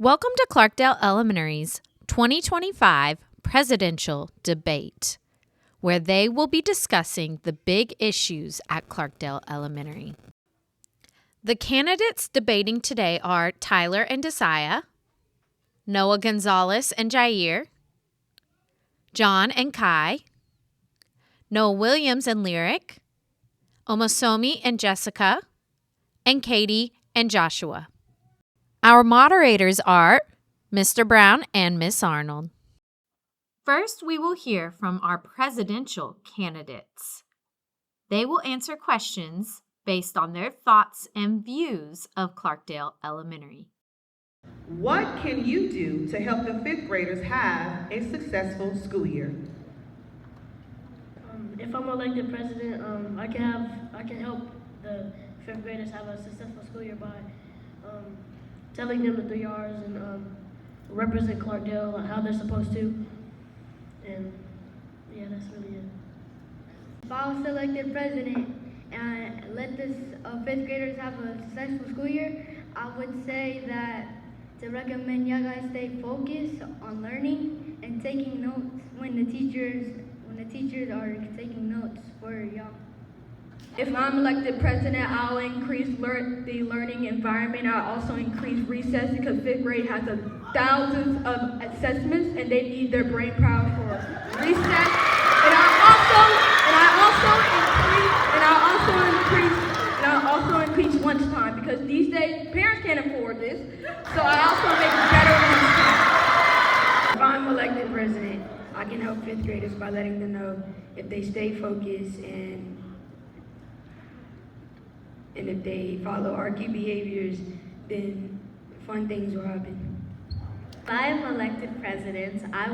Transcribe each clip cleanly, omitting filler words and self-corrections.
Welcome to Clarkdale Elementary's 2025 Presidential Debate, where they will be discussing the big issues at Clarkdale Elementary. The candidates debating today are Tyler and Desaya, Noah Gonzalez and Jair, John and Kai, Noah Williams and Lyric, Omosomi and Jessica, and Katie and Joshua. Our moderators are Mr. Brown and Miss Arnold. First, we will hear from our presidential candidates. They will answer questions based on their thoughts and views of Clarkdale Elementary. What can you do to help the fifth graders have a successful school year? If I'm elected president, I can help the fifth graders have a successful school year by telling them the 3 R's and represent Clarkdale how they're supposed to. And yeah, that's really it. If I was elected president and let this fifth graders have a successful school year, I would say that to recommend y'all guys stay focused on learning and taking notes when the teachers are taking notes for y'all. If I'm elected president, I'll increase the learning environment. I'll also increase recess because fifth grade has thousands of assessments and they need their brain power for recess. And I'll also increase lunchtime because these days parents can't afford this. So I also make better lunchtime. If I'm elected president, I can help fifth graders by letting them know if they stay focused and if they follow our key behaviors, then fun things will happen. If I am elected president, I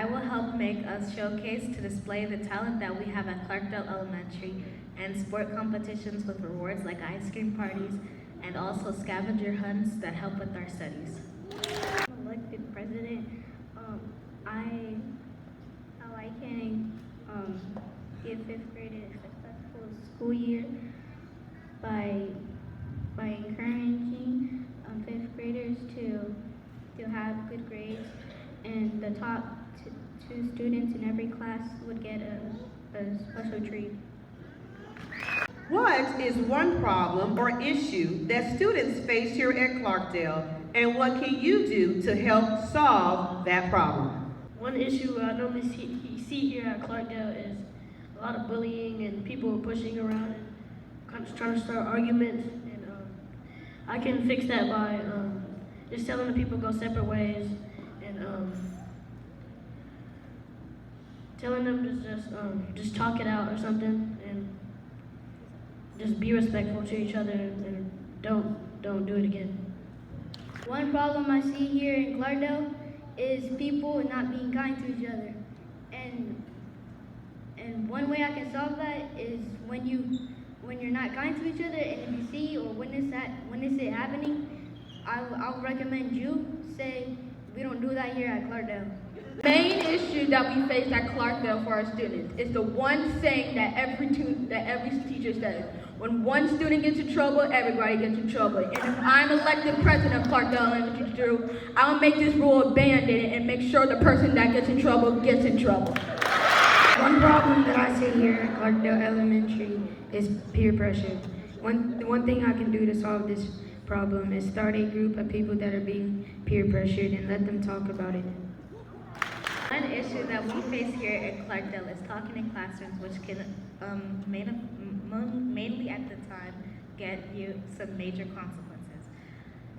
will help make a showcase to display the talent that we have at Clarkdale Elementary and sport competitions with rewards like ice cream parties and also scavenger hunts that help with our studies. If I'm elected president, I can give fifth graders a successful school year by encouraging fifth graders to have good grades, and the top two students in every class would get a special treat. What is one problem or issue that students face here at Clarkdale, and what can you do to help solve that problem? One issue I normally see here at Clarkdale is a lot of bullying and people pushing around and kind of trying to start arguments. And I can fix that by just telling the people go separate ways and telling them to just talk it out or something and just be respectful to each other and don't do it again. One problem I see here in Clarkdale is people not being kind to each other, and one way I can solve that is when you're not kind to each other, and if you see or witness it happening, I'll recommend you say we don't do that here at Clarkdale. The main issue that we face at Clarkdale for our students is the one saying that every teacher says. When one student gets in trouble, everybody gets in trouble. And if I'm elected president of Clarkdale Elementary, I'll make this rule abandoned and make sure the person that gets in trouble gets in trouble. One problem that I see here at Clarkdale Elementary is peer pressure. One thing I can do to solve this problem is start a group of people that are being peer pressured and let them talk about it. One issue that we face here at Clarkdale is talking in classrooms, which can mainly at the time get you some major consequences.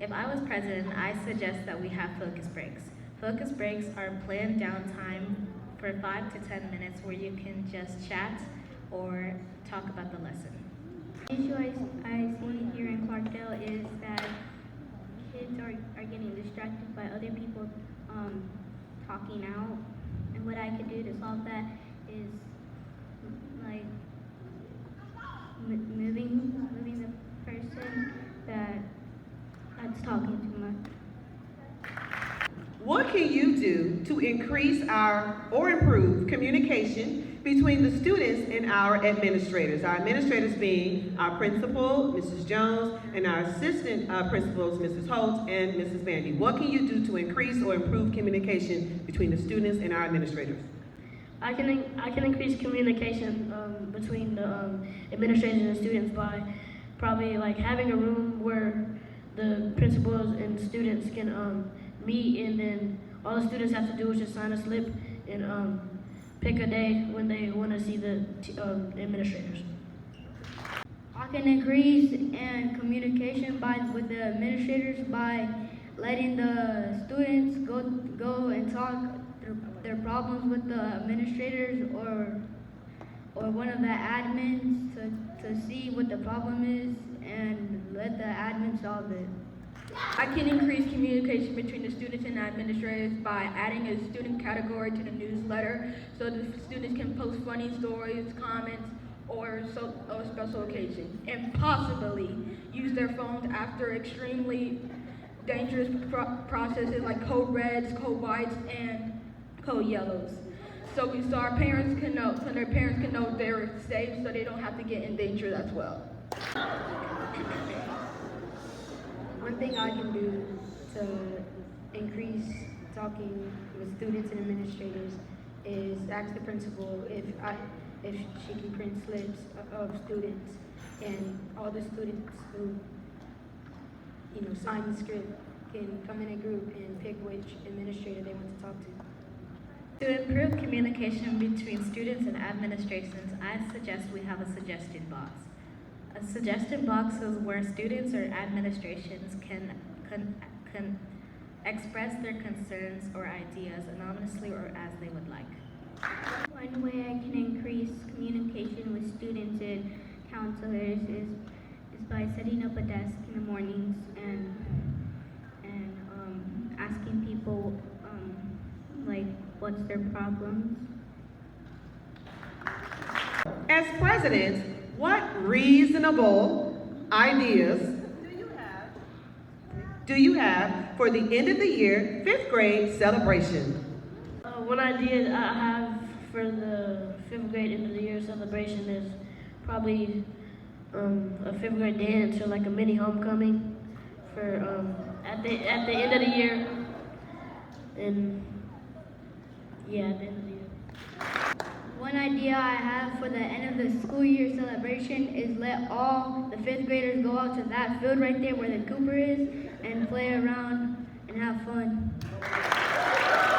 If I was president, I suggest that we have focus breaks. Focus breaks are planned downtime for 5 to 10 minutes where you can just chat or talk about the lesson. The issue I see here in Clarkdale is that kids are getting distracted by other people talking out, and what I could do to solve that is like moving the person that's talking too much. What can you do to increase or improve communication between the students and our administrators? Our administrators being our principal, Mrs. Jones, and our assistant principals, Mrs. Holt and Mrs. Bandy. What can you do to increase or improve communication between the students and our administrators? I can increase communication between the administrators and students by probably like having a room where the principals and students can meet, and then all the students have to do is just sign a slip and pick a day when they want to see the administrators. I can increase and communication with the administrators by letting the students go and talk their problems with the administrators or one of the admins to see what the problem is and let the admin solve it. I can increase communication between the students and administrators by adding a student category to the newsletter so the students can post funny stories, comments, or special occasion, and possibly use their phones after extremely dangerous processes like code reds, code whites, and code yellows. So our parents can know, so their parents can know they're safe, so they don't have to get in danger as well. One thing I can do to increase talking with students and administrators is ask the principal if she can print slips of students, and all the students who sign the script can come in a group and pick which administrator they want to talk to. To improve communication between students and administrations, I suggest we have a suggestion box. A suggestion box is where students or administrations can express their concerns or ideas anonymously or as they would like. One way I can increase communication with students and counselors is by setting up a desk in the mornings and asking people like what's their problems. As president, what reasonable ideas do you have for the end of the year 5th grade celebration? One idea I have for the 5th grade end of the year celebration is probably a 5th grade dance or like a mini homecoming for at the end of the year. And yeah, at the end of the year. One idea I have for the end of the school year celebration is let all the 5th graders go out to that field right there where the Cooper is and play around and have fun.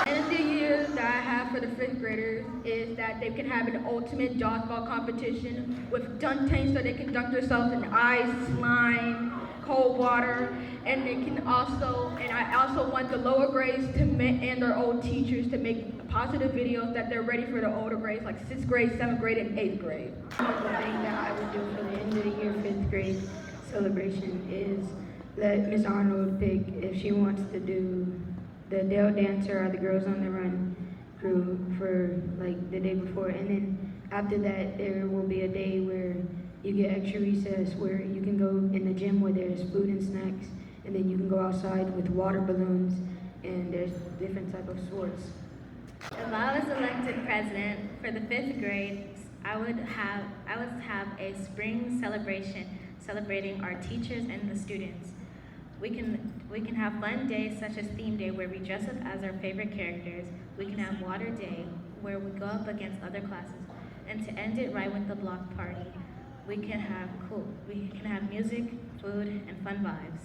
End of the year that I have for the 5th graders is that they can have an ultimate dodgeball competition with dunk tanks so they can dunk themselves in ice, slime, cold water, and I also want the lower grades and their old teachers to make positive videos that they're ready for the older grades like 6th grade, 7th grade, and 8th grade. One thing that I would do for the end of the year 5th grade celebration is let Miss Arnold pick if she wants to do the Dale Dancer or the Girls on the Run crew for like the day before, and then after that there will be a day where you get extra recess where you can go in the gym where there's food and snacks, and then you can go outside with water balloons, and there's different type of sports. If I was elected president for the 5th grade, I would have a spring celebration celebrating our teachers and the students. We can have fun days such as theme day where we dress up as our favorite characters. We can have water day where we go up against other classes. And to end it right with the block party, we can have music, food, and fun vibes.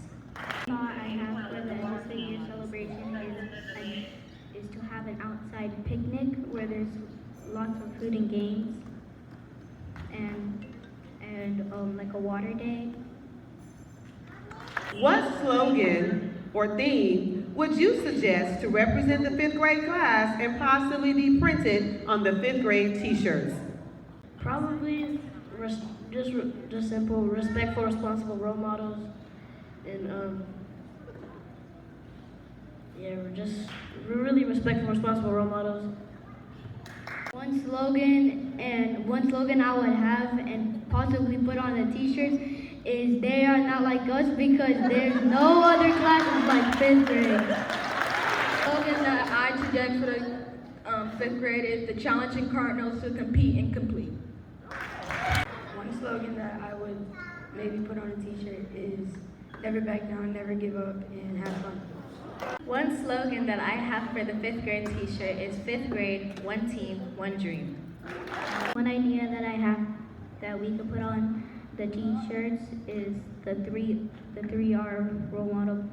Thought I have for the end of the year celebration is to have an outside picnic where there's lots of food and games and like a water day. What slogan or theme would you suggest to represent the 5th grade class and possibly be printed on the 5th grade t-shirts? Probably just simple respect for responsible role models, and we're really respectful responsible role models. One slogan I would have and possibly put on the t-shirts is they are not like us because there's no other classes like 5th grade. Slogan slogan that I suggest for the fifth grade is the challenging Cardinals to compete and complete. One slogan that I would maybe put on a t-shirt is never back down, never give up, and have fun. One slogan that I have for the fifth grade t-shirt is fifth grade, one team, one dream. One idea that I have that we could put on the t-shirts is the 3R role model,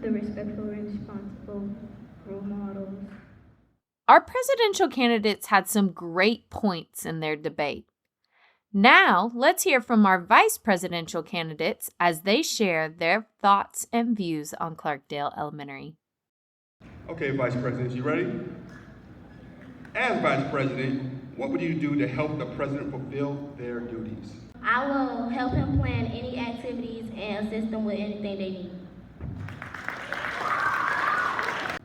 the respectful and responsible role models. Our presidential candidates had some great points in their debate. Now, let's hear from our vice presidential candidates as they share their thoughts and views on Clarkdale Elementary. Okay, Vice President, you ready? As Vice President, what would you do to help the President fulfill their duties? I will help him plan any activities and assist them with anything they need.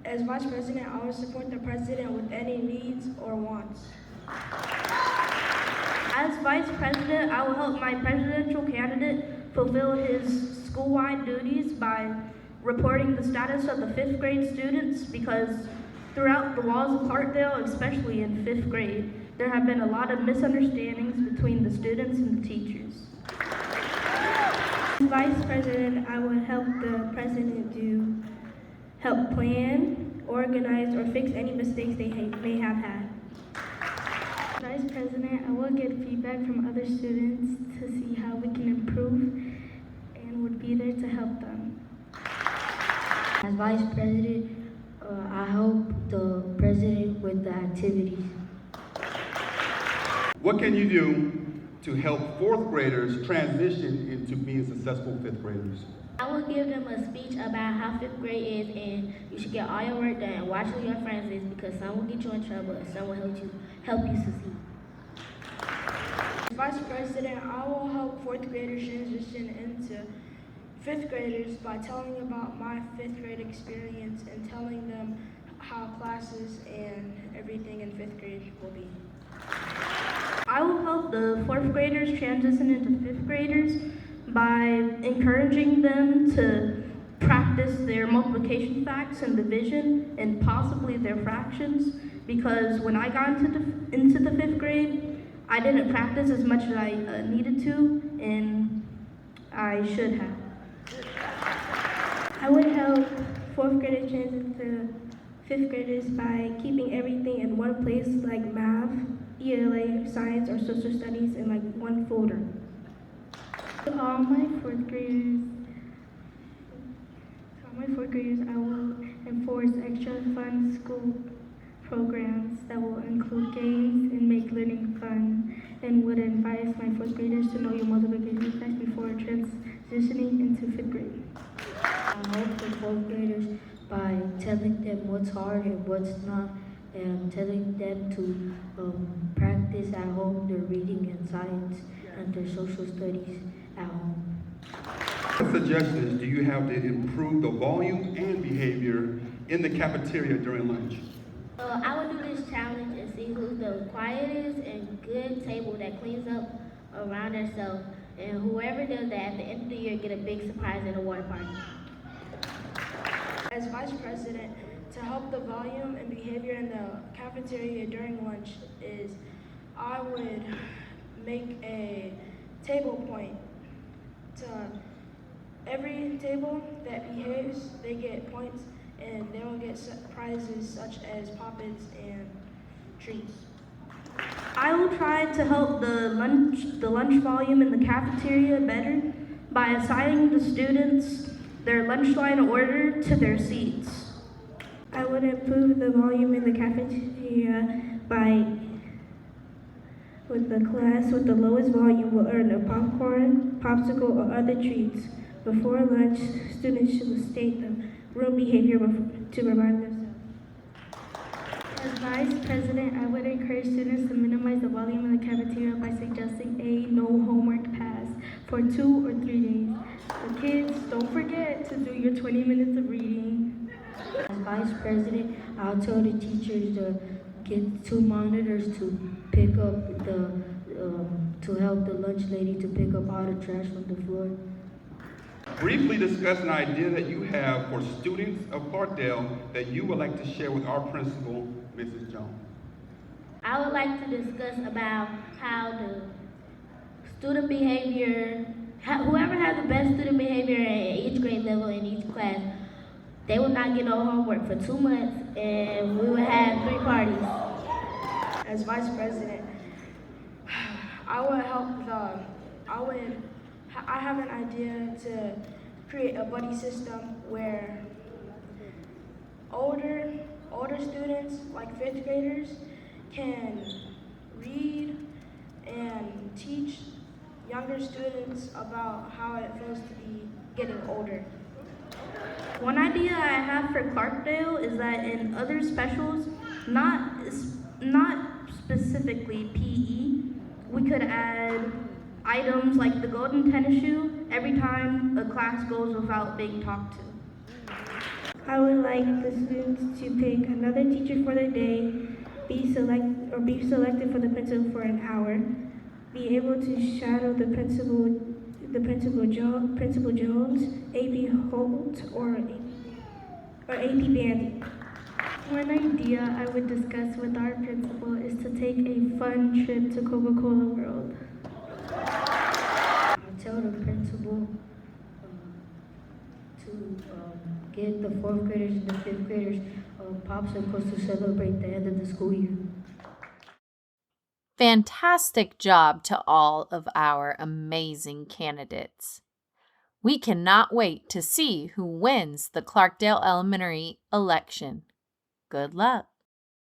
As Vice President, I will support the President with any needs or wants. As Vice President, I will help my presidential candidate fulfill his school-wide duties by reporting the status of the fifth grade students, because throughout the walls of Clarkdale, especially in fifth grade, there have been a lot of misunderstandings between the students and the teachers. As Vice President, I would help the President help plan, organize, or fix any mistakes they may have had. Vice President, I will get feedback from other students to see how we can improve and would be there to help them. As Vice President, I help the President with the activities. What can you do to help fourth graders transition into being successful fifth graders? I will give them a speech about how fifth grade is, and you should get all your work done. Watch who your friends is, because some will get you in trouble and some will help you succeed. As Vice President, I will help fourth graders transition into fifth graders by telling about my fifth grade experience and telling them how classes and everything in fifth grade will be. I will help the fourth graders transition into fifth graders by encouraging them to practice their multiplication facts and division and possibly their fractions, because when I got into the fifth grade, I didn't practice as much as I needed to, and I should have. I would help fourth graders transition to fifth graders by keeping everything in one place, like math, ELA, science, or social studies in like one folder. To all my fourth graders, I will enforce extra fun school programs that will include games and make learning fun, and would advise my fourth graders to know your multiplication facts before transitioning into fifth grade. I help the fourth graders by telling them what's hard and what's not, and telling them to practice at home their reading and science and their social studies at home. What suggestions do you have to improve the volume and behavior in the cafeteria during lunch? I will do this challenge and see who the quietest and good table that cleans up around themselves, and whoever does that at the end of the year get a big surprise at a water party. As Vice President, to help the volume and behavior in the cafeteria during lunch is I would make a table point. To every table that behaves, they get points, and they will get prizes such as pop-its and treats. I will try to help the lunch volume in the cafeteria better by assigning the students their lunch line order to their seats. I would improve the volume in the cafeteria with the class with the lowest volume will earn a popcorn, popsicle, or other treats. Before lunch, students should state the room behavior to remind themselves. As Vice President, I would encourage students to minimize the volume in the cafeteria by suggesting a no homework pass for 2 or 3 days. The kids, don't forget to do your 20 minutes of reading. As Vice President, I'll tell the teachers to get 2 monitors to pick up to help the lunch lady to pick up all the trash from the floor. Briefly discuss an idea that you have for students of Clarkdale that you would like to share with our principal, Mrs. Jones. I would like to discuss about how the student behavior, whoever has the best student behavior at each grade level in each class, they will not get no homework for 2 months, and we will have 3 parties. As vice president, I would help the, I have an idea to create a buddy system where older students, like 5th graders, can read and teach younger students about how it feels to be getting older. One idea I have for Clarkdale is that in other specials, not specifically PE, we could add items like the golden tennis shoe every time a class goes without being talked to. I would like the students to pick another teacher for the day, be selected for the principal for an hour, be able to shadow the principal Jones, AP Holt, or AP Bandy. One idea I would discuss with our principal is to take a fun trip to Coca-Cola World. I tell the principal to get the 4th graders and the 5th graders popsicles to celebrate the end of the school year. Fantastic job to all of our amazing candidates. We cannot wait to see who wins the Clarkdale Elementary election. Good luck.